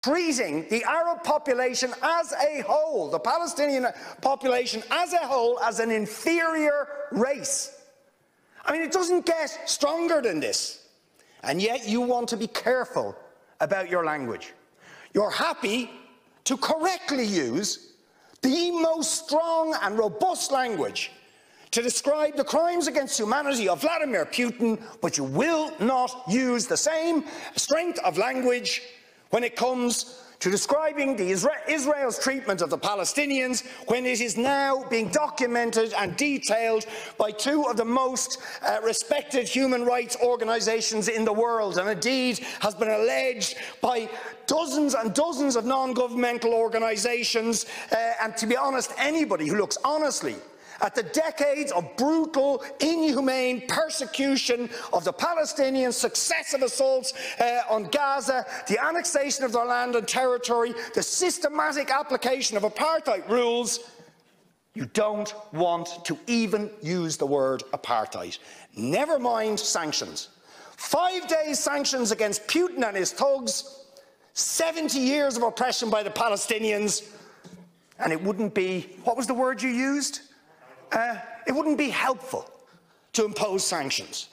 treating the Arab population as a whole, the Palestinian population as a whole, as an inferior race. I mean, it doesn't get stronger than this. And yet you want to be careful about your language. You're happy to correctly use the most strong and robust language to describe the crimes against humanity of Vladimir Putin, but you will not use the same strength of language when it comes to describing Israel's treatment of the Palestinians, when it is now being documented and detailed by two of the most respected human rights organisations in the world, and indeed has been alleged by dozens and dozens of non-governmental organisations, and to be honest, anybody who looks honestly at the decades of brutal, inhumane persecution of the Palestinians, successive assaults on Gaza, the annexation of their land and territory, the systematic application of apartheid rules, you don't want to even use the word apartheid. Never mind sanctions. 5 days sanctions against Putin and his thugs, 70 years of oppression by the Palestinians, and it wouldn't be, what was the word you used? It wouldn't be helpful to impose sanctions.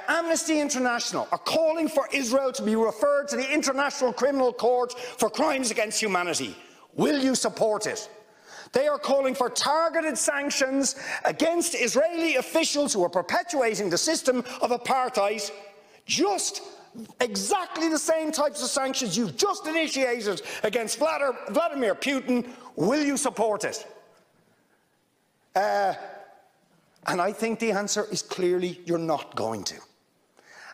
Amnesty International are calling for Israel to be referred to the International Criminal Court for crimes against humanity. Will you support it? They are calling for targeted sanctions against Israeli officials who are perpetuating the system of apartheid, just exactly the same types of sanctions you've just initiated against Vladimir Putin. Will you support it? And I think the answer is clearly you're not going to.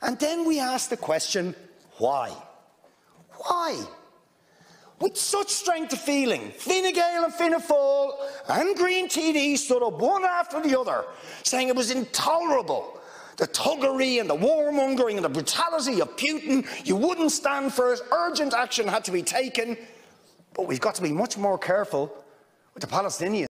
And then we ask the question, why? Why? With such strength of feeling, Fine Gael and Fianna Fáil and Green TD stood up one after the other, saying it was intolerable, the thuggery and the warmongering and the brutality of Putin. You wouldn't stand for it. Urgent action had to be taken. But we've got to be much more careful with the Palestinians.